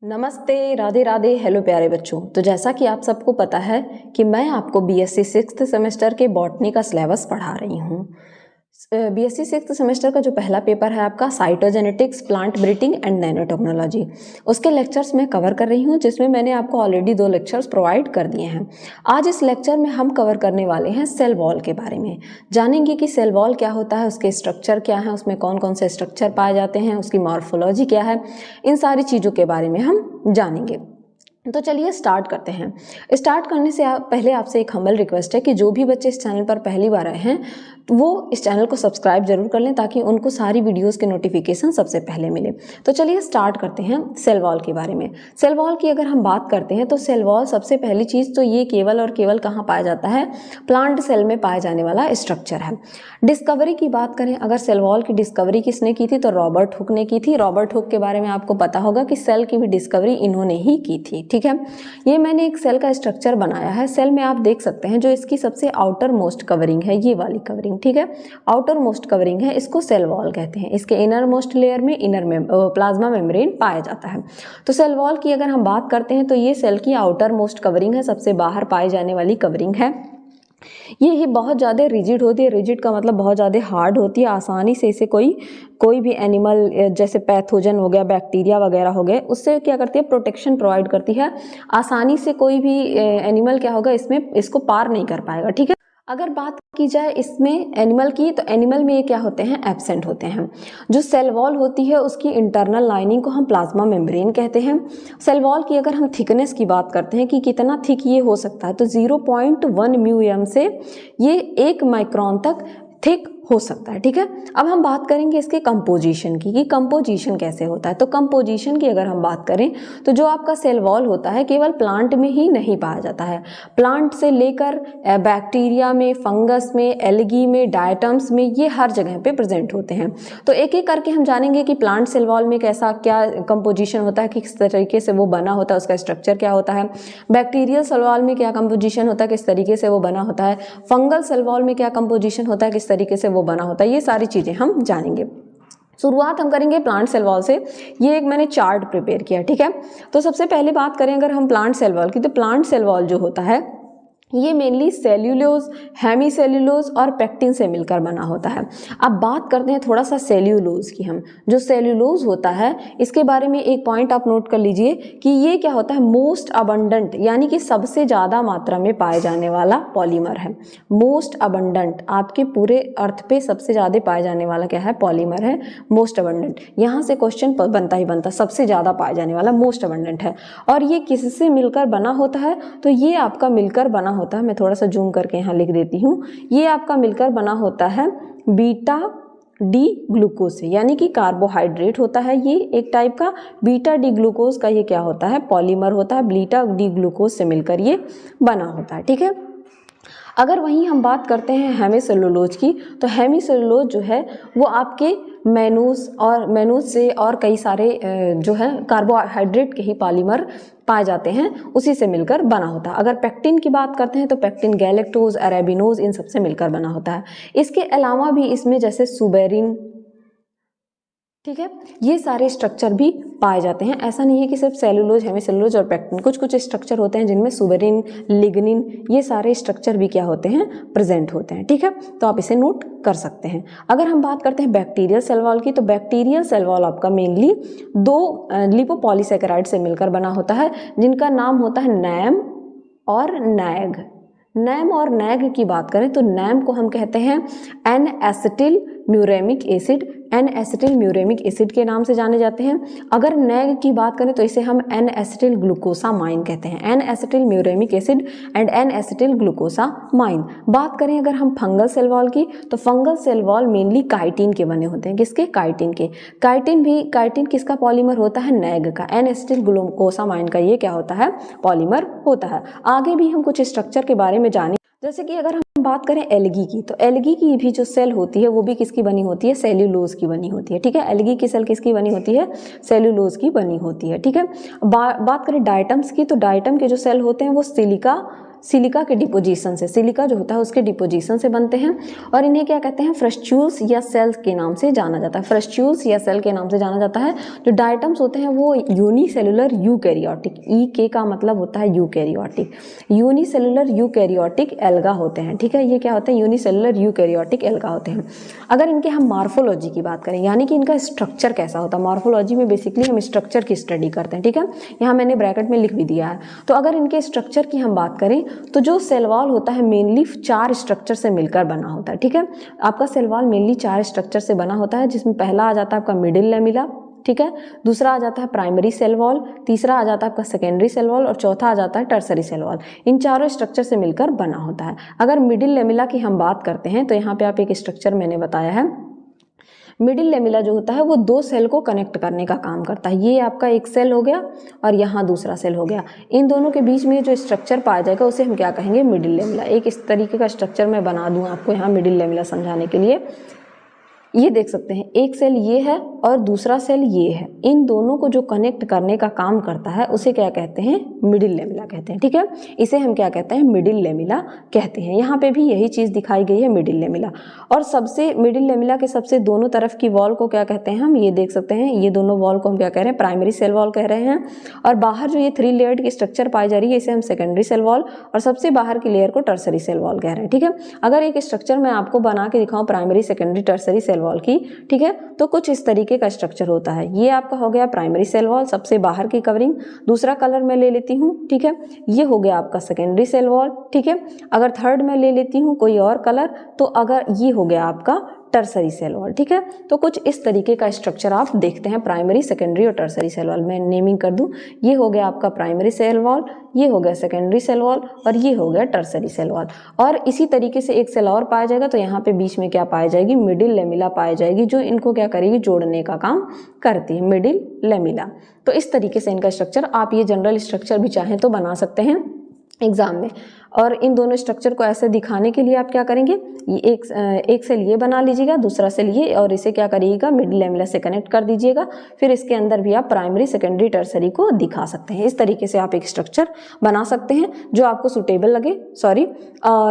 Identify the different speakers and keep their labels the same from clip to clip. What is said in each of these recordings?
Speaker 1: नमस्ते, राधे राधे, हेलो प्यारे बच्चों। तो जैसा कि आप सबको पता है कि मैं आपको बीएससी 6th सेमेस्टर के बॉटनी का सिलेबस पढ़ा रही हूँ। बीएससी 6th सेमेस्टर का जो पहला पेपर है आपका cytogenetics, plant breeding and nano technology, उसके लेक्चर्स मैं कवर कर रही हूँ, जिसमें मैंने आपको ऑलरेडी 2 लेक्चर्स प्रोवाइड कर दिए हैं। आज इस लेक्चर में हम कवर करने वाले हैं सेल वॉल के बारे में। जानेंगे कि सेल वॉल क्या होता है, उसके स्ट्रक्चर क्या है, उसमें कौन कौन से स्ट्रक्चर पाए जाते हैं, उसकी मॉर्फोलॉजी क्या है, इन सारी चीज़ों के बारे में हम जानेंगे। तो चलिए स्टार्ट करते हैं। स्टार्ट करने से पहले आपसे एक हम्बल रिक्वेस्ट है कि जो भी बच्चे इस चैनल पर पहली बार आए हैं वो इस चैनल को सब्सक्राइब जरूर कर लें, ताकि उनको सारी वीडियोस के नोटिफिकेशन सबसे पहले मिले। तो चलिए स्टार्ट करते हैं सेल वॉल के बारे में। सेल वॉल की अगर हम बात करते हैं तो सेल वॉल सबसे पहली चीज़ तो ये केवल और केवल कहाँ पाया जाता है, प्लांट सेल में पाया जाने वाला स्ट्रक्चर है। डिस्कवरी की बात करें, अगर सेल वॉल की डिस्कवरी किसने की थी तो रॉबर्ट हुक ने की थी। रॉबर्ट हुक के बारे में आपको पता होगा कि सेल की भी डिस्कवरी इन्होंने ही की थी। ठीक है, ये मैंने एक सेल का स्ट्रक्चर बनाया है। सेल में आप देख सकते हैं जो इसकी सबसे आउटर मोस्ट कवरिंग है, ये वाली कवरिंग, ठीक है, आउटर मोस्ट कवरिंग है, इसको सेल वॉल कहते हैं। इसके इनर मोस्ट लेयर में प्लाज्मा मेम्ब्रेन पाया जाता है। तो सेल वॉल की अगर हम बात करते हैं तो ये सेल की आउटर मोस्ट कवरिंग है, सबसे बाहर पाई जाने वाली कवरिंग है। ये ही बहुत ज़्यादा रिजिड होती है। रिजिड का मतलब बहुत ज़्यादा हार्ड होती है, आसानी से इसे कोई भी एनिमल जैसे पैथोजन हो गया, बैक्टीरिया वगैरह हो गए, उससे क्या करती है, प्रोटेक्शन प्रोवाइड करती है। आसानी से कोई भी एनिमल क्या होगा, इसको पार नहीं कर पाएगा। ठीक है, अगर बात की जाए इसमें एनिमल की, तो एनिमल में ये क्या होते हैं, एब्सेंट होते हैं। जो सेल वॉल होती है उसकी इंटरनल लाइनिंग को हम प्लाज्मा मेम्ब्रेन कहते हैं। सेल वॉल की अगर हम थिकनेस की बात करते हैं कि कितना थिक ये हो सकता है, तो 0.1 म्यूएम से ये 1 माइक्रोन तक थिक हो सकता है। ठीक है, अब हम बात करेंगे इसके कंपोजिशन की कि कंपोजिशन कैसे होता है। तो कंपोजिशन की अगर हम बात करें तो जो आपका सेल वॉल होता है केवल प्लांट में ही नहीं पाया जाता है। प्लांट से लेकर बैक्टीरिया में, फंगस में, एल्गी में, डायटम्स में, ये हर जगह पे प्रेजेंट होते हैं। तो एक एक करके हम जानेंगे कि प्लांट सेल वॉल में कैसा क्या कंपोजिशन होता है, किस तरीके से वो बना होता है, उसका स्ट्रक्चर क्या होता है। बैक्टीरियल सेल वॉल में क्या कंपोजिशन होता है, किस तरीके से वो बना होता है। फंगल सेल वॉल में क्या कंपोजिशन होता है, किस तरीके से वो बना होता है। ये सारी चीजें हम जानेंगे। शुरुआत हम करेंगे प्लांट सेल वॉल से। ये एक मैंने चार्ट प्रिपेयर किया। ठीक है, तो सबसे पहले बात करें अगर हम प्लांट सेल वॉल की, तो प्लांट सेल वॉल जो होता है ये मेनली सेल्यूलोज, हेमीसेल्यूलोज और पेक्टिन से मिलकर बना होता है। अब बात करते हैं थोड़ा सा सेल्यूलोज की हम। जो सेल्यूलोज होता है इसके बारे में एक पॉइंट आप नोट कर लीजिए कि ये क्या होता है, मोस्ट अबंडेंट, यानी कि सबसे ज़्यादा मात्रा में पाए जाने वाला पॉलीमर है। मोस्ट अबंडेंट, आपके पूरे अर्थ पे सबसे ज़्यादा पाए जाने वाला क्या है, पॉलीमर है, मोस्ट अबंडेंट। यहाँ से क्वेश्चन बनता ही बनता, सबसे ज़्यादा पाए जाने वाला मोस्ट अबंडेंट है। और ये किससे मिलकर बना होता है, तो ये आपका मिलकर बना होता है, मैं थोड़ा सा जूम करके यहाँ लिख देती हूँ, ये आपका मिलकर बना होता है बीटा डी ग्लूकोज से, यानी कि कार्बोहाइड्रेट होता है ये एक टाइप का। बीटा डी ग्लूकोज का ये क्या होता है, पॉलीमर होता है। बीटा डी ग्लूकोज से मिलकर ये बना होता है। ठीक है, अगर वहीं हम बात करते हैं हेमीसेल्यूलोज की, तो हेमीसेल्यूलोज जो है वो आपके मैनूज से और कई सारे जो है कार्बोहाइड्रेट के ही पॉलीमर पाए जाते हैं, उसी से मिलकर बना होता है। अगर पेक्टिन की बात करते हैं तो पेक्टिन गैलेक्टोज, अरेबिनोज, इन सब से मिलकर बना होता है। इसके अलावा भी इसमें जैसे सुबेरिन, ठीक है, ये सारे स्ट्रक्चर भी पाए जाते हैं। ऐसा नहीं है कि सिर्फ सेलुलोज, हेमीसेलुलोज और पेक्टिन, कुछ कुछ स्ट्रक्चर होते हैं जिनमें सुबेरिन, लिग्निन, ये सारे स्ट्रक्चर भी क्या होते हैं, प्रेजेंट होते हैं। ठीक है, तो आप इसे नोट कर सकते हैं। अगर हम बात करते हैं बैक्टीरियल सेल वॉल की, तो बैक्टीरियल सेल वॉल आपका मेनली 2 लिपोपॉलीसेकेराइड से मिलकर बना होता है, जिनका नाम होता है नैम और नैग। नैम और नैग की बात करें तो नैम को हम कहते हैं N acetyl muramic acid, N acetyl muramic acid के नाम से जाने जाते हैं। अगर नैग की बात करें तो इसे हम एन एसिटिल ग्लूकोसामाइन कहते हैं, N acetyl muramic acid and N acetyl glucosamine. बात करें अगर हम फंगल सेल वॉल की, तो fungal cell wall mainly chitin के बने होते हैं। किसके, काइटिन के। काइटिन किसका पॉलीमर होता है, नैग का। एन एसिटिल ग्लूकोसामाइन का ये क्या होता है, पॉलीमर होता है। आगे भी हम कुछ स्ट्रक्चर के बारे में जाने, जैसे कि अगर हम बात करें एल्गी की, तो एल्गी की भी जो सेल होती है वो भी किसकी बनी होती है, सेल्यूलोज की बनी होती है। ठीक है, एल्गी की सेल किसकी बनी होती है, सेल्यूलोज की बनी होती है। ठीक है, बात करें डायटम्स की, तो डायटम के जो सेल होते हैं वो सिलिका सिलिका के डिपोजिशन से, सिलिका जो होता है उसके डिपोजिशन से बनते हैं और इन्हें क्या कहते हैं, फ्रस्ट्यूल्स या सेल्स के नाम से जाना जाता है। फ्रस्ट्यूल्स या सेल के नाम से जाना जाता है। जो डायटम्स होते हैं वो यूनिसेलुलर यूकैरियोटिक, के का मतलब होता है यूकैरियोटिक, यूनिसेलुलर यूकैरियोटिक एल्गा होते हैं। ठीक है, ये क्या होते हैं, यूनिसेलुलर यूकैरियोटिक एल्गा होते हैं। अगर इनके हम मॉर्फोलॉजी की बात करें, यानी कि इनका स्ट्रक्चर कैसा होता है, मॉर्फोलॉजी में बेसिकली हम स्ट्रक्चर की स्टडी करते हैं। ठीक है, यहाँ मैंने ब्रैकेट में लिख भी दिया है। तो अगर इनके स्ट्रक्चर की हम बात करें तो जो सेल वॉल होता है मेनली 4 स्ट्रक्चर से मिलकर बना होता है। ठीक है, आपका सेल वॉल मेनली 4 स्ट्रक्चर से बना होता है, जिसमें पहला आ जाता है आपका मिडिल लेमिला, ठीक है, दूसरा आ जाता है प्राइमरी सेल वॉल, तीसरा आ जाता है आपका सेकेंडरी सेल वॉल और चौथा आ जाता है टर्सरी सेल वॉल। इन चारों स्ट्रक्चर से मिलकर बना होता है। अगर मिडिल लेमिला की हम बात करते हैं तो यहाँ पे आप एक स्ट्रक्चर मैंने बताया है। मिडिल लेमिला जो होता है वो 2 सेल को कनेक्ट करने का काम करता है। ये आपका एक सेल हो गया और यहाँ दूसरा सेल हो गया। इन दोनों के बीच में जो स्ट्रक्चर पाया जाएगा उसे हम क्या कहेंगे, मिडिल लेमिला। एक इस तरीके का स्ट्रक्चर मैं बना दूँ आपको यहाँ मिडिल लेमिला समझाने के लिए। ये देख सकते हैं, एक सेल ये है और दूसरा सेल ये है। इन दोनों को जो कनेक्ट करने का काम करता है उसे क्या कहते हैं, मिडिल लेमिला कहते हैं। ठीक है, इसे हम क्या कहते हैं, मिडिल लेमिला कहते हैं। यहाँ पे भी यही चीज़ दिखाई गई है, मिडिल लेमिला। और सबसे मिडिल लेमिला के सबसे दोनों तरफ की वॉल को क्या कहते हैं हम, ये देख सकते हैं, ये दोनों वॉल को हम क्या कह रहे हैं, प्राइमरी सेल वॉल कह रहे हैं। और बाहर जो ये 3 लेयर्ड की स्ट्रक्चर पाई जा रही है इसे हम सेकेंडरी सेल वॉल, और सबसे बाहर की लेयर को टर्सरी सेल वॉल कह रहे हैं। ठीक है, अगर एक स्ट्रक्चर मैं आपको बना के दिखाऊँ primary secondary tertiary cell wall की, ठीक है, तो कुछ इस तरीके का स्ट्रक्चर होता है। ये आपका हो गया प्राइमरी सेल वॉल, सबसे बाहर की कवरिंग। दूसरा कलर मैं ले लेती हूँ, ठीक है, ये हो गया आपका सेकेंडरी सेल वॉल। ठीक है, अगर थर्ड में ले लेती हूँ कोई और कलर, तो अगर ये हो गया आपका टर्सरी सेल वॉल। ठीक है, तो कुछ इस तरीके का स्ट्रक्चर आप देखते हैं, प्राइमरी, सेकेंडरी और टर्सरी सेल वॉल। मैं नेमिंग कर दूं, ये हो गया आपका प्राइमरी सेल वॉल, ये हो गया सेकेंडरी सेल वॉल और ये हो गया टर्सरी सेल वॉल। और इसी तरीके से एक सेल और पाया जाएगा, तो यहाँ पे बीच में क्या पाई जाएगी, मिडिल लेमिला पाई जाएगी, जो इनको क्या करेगी, जोड़ने का काम करती है, मिडिल लेमिला। तो इस तरीके से इनका स्ट्रक्चर, आप ये जनरल स्ट्रक्चर भी चाहें तो बना सकते हैं एग्जाम में। और इन दोनों स्ट्रक्चर को ऐसे दिखाने के लिए आप क्या करेंगे, ये एक सेल ये बना लीजिएगा, दूसरा सेल ये, और इसे क्या करिएगा, मिडिल लेमिला से कनेक्ट कर दीजिएगा। फिर इसके अंदर भी आप प्राइमरी, सेकेंडरी, टर्सरी को दिखा सकते हैं। इस तरीके से आप एक स्ट्रक्चर बना सकते हैं जो आपको सुटेबल लगे,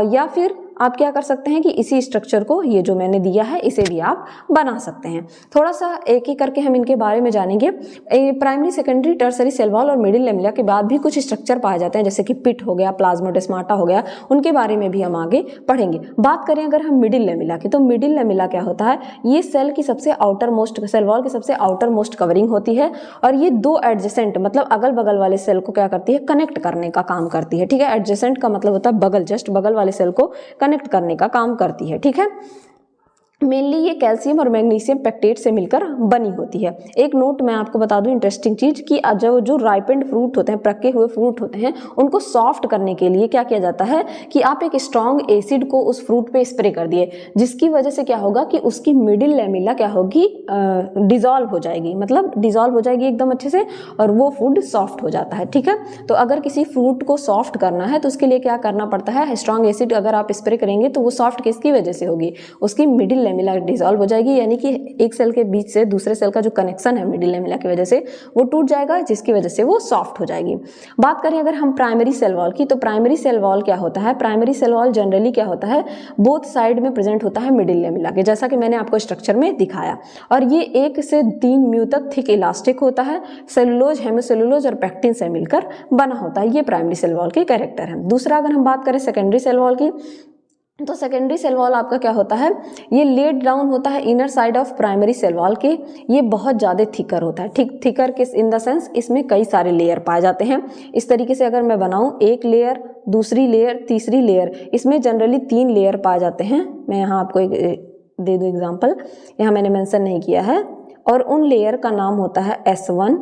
Speaker 1: या फिर आप क्या कर सकते हैं कि इसी स्ट्रक्चर को, ये जो मैंने दिया है, इसे भी आप बना सकते हैं। थोड़ा सा एक एक करके हम इनके बारे में जानेंगे। Primary, secondary, tertiary cell wall और मिडिल लेमिला के बाद भी कुछ स्ट्रक्चर पाए जाते हैं, जैसे कि पिट हो गया, प्लाज्मोडेस्माटा हो गया, उनके बारे में भी हम आगे पढ़ेंगे। बात करें अगर हम मिडिल लेमिला की, तो मिडिल लेमिला क्या होता है, ये सेल की सबसे आउटर मोस्ट, सेल वॉल की सबसे आउटर मोस्ट कवरिंग होती है, और ये 2 एडजेसेंट मतलब अगल बगल वाले सेल को क्या करती है, कनेक्ट करने का काम करती है। ठीक है, एडजेसेंट का मतलब होता है बगल, जस्ट बगल वाले सेल को कनेक्ट करने का काम करती है। ठीक है, मेनली ये कैल्शियम और मैग्नीशियम पेक्टेट से मिलकर बनी होती है। एक नोट मैं आपको बता दूं इंटरेस्टिंग चीज, कि जो राइपेंड फ्रूट होते हैं, पके हुए फ्रूट होते हैं, उनको सॉफ्ट करने के लिए क्या किया जाता है कि आप एक स्ट्रॉन्ग एसिड को उस फ्रूट पे स्प्रे कर दिए, जिसकी वजह से क्या होगा कि उसकी मिडिल लेमिला क्या होगी, डिजॉल्व हो जाएगी, मतलब डिजॉल्व हो जाएगी एकदम अच्छे से, और वो फूड सॉफ्ट हो जाता है। ठीक है, तो अगर किसी फ्रूट को सॉफ्ट करना है तो उसके लिए क्या करना पड़ता है, स्ट्रॉन्ग एसिड अगर आप स्प्रे करेंगे तो वो सॉफ्ट किसकी वजह से होगी, उसकी मिडिल लेमिला डिसॉल्व हो जाएगी, यानी कि एक सेल के बीच से दूसरे सेल का जो कनेक्शन है मिडिल लेमिला की वजह से वो टूट जाएगा, जिसकी वजह से वो सॉफ्ट हो जाएगी। बात करें अगर हम प्राइमरी सेल वॉल की, तो प्राइमरी सेल वॉल क्या होता है, प्राइमरी सेल वॉल जनरली क्या होता है, बोथ साइड में प्रेजेंट होता है मिडिल लेमिला के, जैसा कि मैंने आपको स्ट्रक्चर में दिखाया। और ये 1 से 3 म्यू तक थिक इलास्टिक होता है, सेलुलोज, हेमिसेलुलोज और पैक्टिन से मिलकर बना होता है। ये प्राइमरी सेल वॉल के कैरेक्टर है। दूसरा अगर हम बात करें सेकेंडरी सेल वॉल की, तो सेकेंडरी सेल वॉल आपका क्या होता है, ये लेट डाउन होता है inner side of primary cell wall के। ये बहुत ज़्यादा थिकर होता है, ठीक थिकर किस इन द सेंस इसमें कई सारे लेयर पाए जाते हैं। इस तरीके से अगर मैं बनाऊं, एक लेयर, दूसरी लेयर, तीसरी लेयर, इसमें जनरली 3 लेयर पाए जाते हैं। मैं यहाँ आपको एक दे दूँ एग्जाम्पल, यहाँ मैंने मेंशन नहीं किया है, और उन लेयर का नाम होता है S1,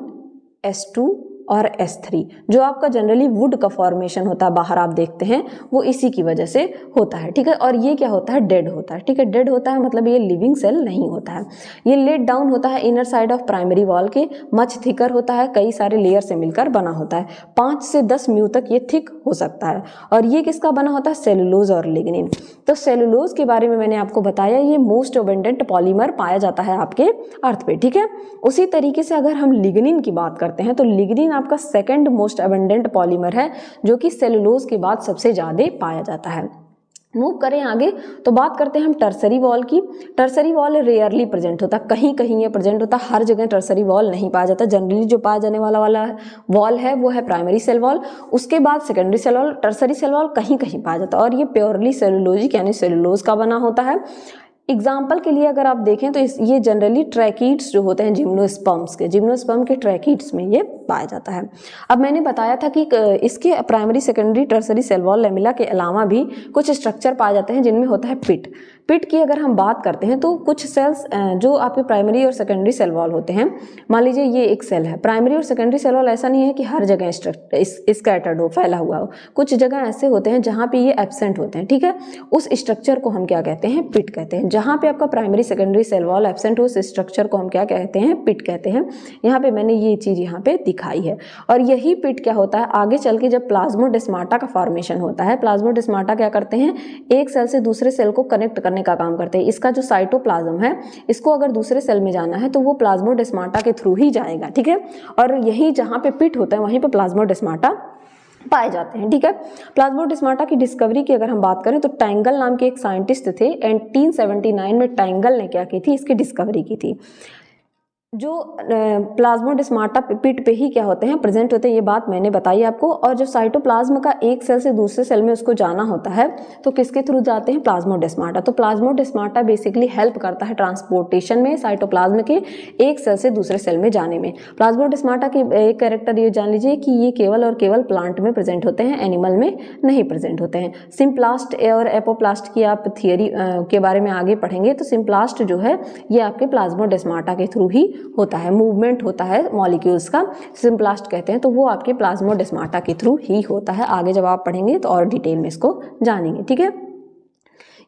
Speaker 1: S2 और S3। जो आपका जनरली वुड का फॉर्मेशन होता है बाहर आप देखते हैं, वो इसी की वजह से होता है। ठीक है, और ये क्या होता है, डेड होता है। ठीक है, डेड होता है मतलब ये लिविंग सेल नहीं होता है। ये लेट डाउन होता है inner side of primary wall के, मच थिकर होता है, कई सारे लेयर से मिलकर बना होता है, 5 से 10 म्यू तक ये थिक हो सकता है। और ये किसका बना होता है, सेलुलोज और लिग्निन। तो सेलुलोज के बारे में मैंने आपको बताया, ये मोस्ट अबंडेंट पॉलीमर पाया जाता है आपके अर्थ पे। ठीक है, उसी तरीके से अगर हम लिग्निन की बात करते हैं, तो लिग्निन आपका सेकंड मोस्ट अबंडेंट पॉलीमर है जो कि सेलुलोज के बाद सबसे ज़्यादा पाया जाता है। मूव करें आगे तो बात करते हैं हम टर्सरी वॉल की। टर्सरी वॉल रेयरली प्रेजेंट होता है, कहीं कहीं ये प्रेजेंट होता है, हर जगह टर्सरी वॉल नहीं पाया जाता। जनरली जो पाया जाने वाला वॉल है वो है प्राइमरी सेल वॉल, उसके बाद secondary cell wall, tertiary cell wall कहीं कहीं पाया जाता है और ये प्योरली सेलुलोजिक यानी सेलुलोज का बना होता है। एग्जाम्पल के लिए अगर आप देखें तो ये जनरली ट्रैकीड्स जो होते हैं जिम्नोस्पर्म के ट्रैकीड्स में ये पाया जाता है। अब मैंने बताया था कि इसके primary secondary tertiary cell wall lamella के अलावा भी कुछ स्ट्रक्चर पाए जाते हैं जिनमें होता है पिट की अगर हम बात करते हैं तो कुछ सेल्स जो आपके प्राइमरी और सेकेंडरी सेल वॉल होते हैं, मान लीजिए ये एक सेल है, प्राइमरी और सेकेंडरी सेल वॉल ऐसा नहीं है कि हर जगह स्कैटर्ड हो, फैला हुआ हो, कुछ जगह ऐसे होते हैं जहाँ पे ये एब्सेंट होते हैं, ठीक है। उस स्ट्रक्चर को हम क्या कहते हैं, पिट कहते हैं। जहाँ पे आपका primary secondary cell wall absent हो उस स्ट्रक्चर को हम क्या कहते हैं, पिट कहते हैं। यहाँ पे मैंने ये चीज़ यहाँ पे दिखाई है और यही पिट क्या होता है आगे चल के जब प्लाज्मोडेस्माटा का फॉर्मेशन होता है, प्लाज्मोडेस्माटा क्या करते हैं, एक सेल से दूसरे सेल को कनेक्ट करने का काम करते हैं। इसका जो साइटोप्लाज्म है इसको अगर दूसरे सेल में जाना है तो वो प्लाज्मोडेस्माटा के थ्रू ही जाएगा, ठीक है। और यही जहाँ पे पिट होता है वहीं पे प्लाज्मोडेस्माटा पाए जाते हैं, ठीक है। प्लाज्मोडेस्माटा की डिस्कवरी की अगर हम बात करें तो टैंगल नाम के एक साइंटिस्ट थे, 1879 में टैंगल ने क्या की थी, इसकी डिस्कवरी की थी। जो प्लाज्मोडेस्माटा पिट पे ही क्या होते हैं, प्रेजेंट होते हैं, ये बात मैंने बताई आपको। और जो साइटोप्लाज्म का एक सेल से दूसरे सेल में उसको जाना होता है तो किसके थ्रू जाते हैं, प्लाज्मोडेस्माटा। तो प्लाज्मोडेस्माटा बेसिकली हेल्प करता है ट्रांसपोर्टेशन में साइटोप्लाज्म के एक सेल से दूसरे सेल में जाने में। प्लाज्मोडेस्माटा की एक कैरेक्टर ये जान लीजिए कि ये केवल और केवल प्लांट में प्रेजेंट होते हैं, एनिमल में नहीं प्रेजेंट होते हैं। सिम्प्लास्ट और एपोप्लास्ट की आप थियरी के बारे में आगे पढ़ेंगे तो सिम्प्लास्ट जो है ये आपके प्लाज्मोडेस्माटा के थ्रू ही होता है, मूवमेंट होता है मॉलिक्यूल्स का, सिम्प्लास्ट कहते हैं, तो वो आपके प्लाज्मोडेस्माटा के थ्रू ही होता है। आगे जब आप पढ़ेंगे तो और डिटेल में इसको जानेंगे, ठीक है।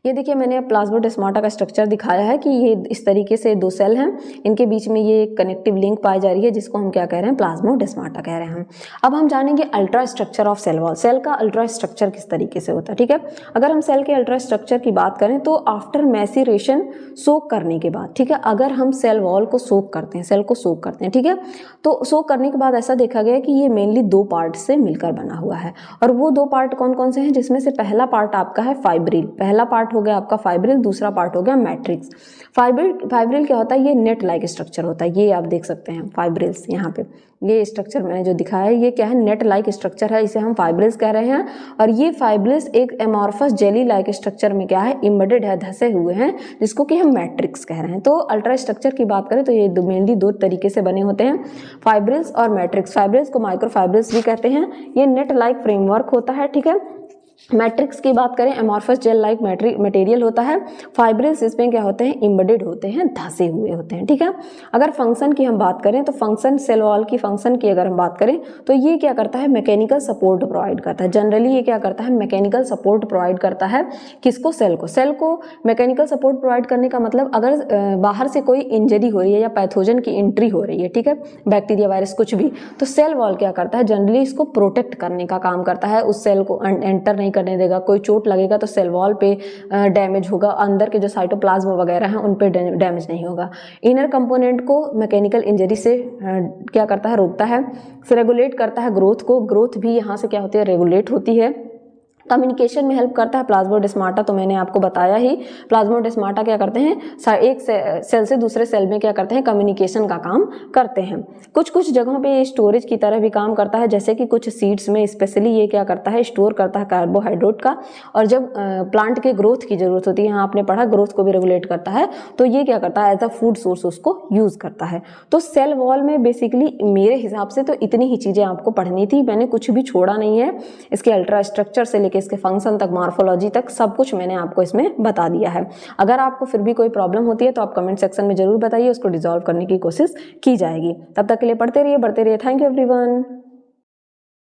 Speaker 1: ये देखिए मैंने प्लाज्मोडेस्माटा का स्ट्रक्चर दिखाया है कि ये इस तरीके से दो सेल हैं, इनके बीच में ये कनेक्टिव लिंक पाई जा रही है जिसको हम क्या कह रहे हैं, प्लाज्मोडेस्माटा कह रहे हैं। अब हम जानेंगे ultra structure of cell wall. Cell का अल्ट्रा स्ट्रक्चर किस तरीके से होता है, ठीक है। अगर हम सेल के अल्ट्रा स्ट्रक्चर की बात करें तो आफ्टर मैसीरेशन, सोक करने के बाद, ठीक है, अगर हम सेल वॉल को सोक करते हैं, सेल को सोक करते हैं, ठीक है, तो सोक करने के बाद ऐसा देखा गया कि ये मेनली दो पार्ट से मिलकर बना हुआ है। और वो दो पार्ट कौन कौन से हैं, जिसमें से पहला पार्ट आपका है फाइब्रिल, पहला पार्ट हो गया आपका फाइब्रिल, दूसरा पार्ट हो गया मैट्रिक्स। फाइब्रिल क्या होता है, ये नेट लाइक स्ट्रक्चर होता है, ये आप देख सकते हैं फाइब्रिल्स, यहाँ पे ये स्ट्रक्चर मैंने जो दिखाया है ये क्या है, नेट लाइक स्ट्रक्चर है, इसे हम फाइब्रिल्स कह रहे हैं। और ये फाइब्रिल्स एक एमॉर्फस जेली लाइक स्ट्रक्चर में क्या है, इम्बेडेड है, धसे हुए हैं, जिसको कि हम मैट्रिक्स कह रहे हैं। तो अल्ट्रा स्ट्रक्चर की बात करें तो ये मेनली दो तरीके से बने होते हैं, फाइब्रिल्स और मैट्रिक्स। फाइब्रिल्स को माइक्रोफाइब्रिल्स भी कहते हैं, ये नेट लाइक फ्रेमवर्क होता है, ठीक है। मैट्रिक्स की बात करें एमॉर्फस जेल लाइक मटेरियल होता है। फाइब्रिल्स इसमें क्या होते हैं, इम्बेडेड होते हैं, धंसे हुए होते हैं, ठीक है। अगर फंक्शन की हम बात करें तो फंक्शन सेल वॉल की फंक्शन की अगर हम बात करें तो ये क्या करता है, मैकेनिकल सपोर्ट प्रोवाइड करता है। जनरली ये क्या करता है, मैकेनिकल सपोर्ट प्रोवाइड करता है, किसको, सेल को मैकेनिकल सपोर्ट प्रोवाइड करने का मतलब अगर बाहर से कोई इंजरी हो रही है या पैथोजन की एंट्री हो रही है, ठीक है, बैक्टीरिया वायरस कुछ भी, तो सेल वॉल क्या करता है, जनरली इसको प्रोटेक्ट करने का काम करता है, उस सेल को एंटर नहीं करने देगा। कोई चोट लगेगा तो सेल वॉल पे डैमेज होगा, अंदर के जो साइटोप्लाज्म वगैरह हैं उन पे डैमेज नहीं होगा। इनर कंपोनेंट को मैकेनिकल इंजरी से क्या करता है, रोकता है, रेगुलेट करता है ग्रोथ को, ग्रोथ भी यहाँ से क्या होती है, रेगुलेट होती है। कम्युनिकेशन में हेल्प करता है प्लाज्मोडेस्माटा, तो मैंने आपको बताया ही, प्लाज्मोडेस्माटा क्या करते हैं, एक सेल से दूसरे सेल में क्या करते हैं, कम्युनिकेशन का काम करते हैं। कुछ कुछ जगहों पे ये स्टोरेज की तरह भी काम करता है, जैसे कि कुछ सीड्स में स्पेशली ये क्या करता है, स्टोर करता है कार्बोहाइड्रेट का, और जब प्लांट के ग्रोथ की जरूरत होती है, यहाँ आपने पढ़ा ग्रोथ को भी रेगुलेट करता है, तो ये क्या करता है, एज अ फूड सोर्स उसको यूज करता है। तो सेल वॉल में बेसिकली मेरे हिसाब से तो इतनी ही चीजें आपको पढ़नी थी, मैंने कुछ भी छोड़ा नहीं है। इसके अल्ट्रा स्ट्रक्चर से लेकर इसके फंक्शन तक, मॉर्फोलॉजी तक सब कुछ मैंने आपको इसमें बता दिया है। अगर आपको फिर भी कोई प्रॉब्लम होती है तो आप कमेंट सेक्शन में जरूर बताइए, उसको डिसॉल्व करने की कोशिश की जाएगी। तब तक के लिए पढ़ते रहिए, बढ़ते रहिए। Thank you everyone.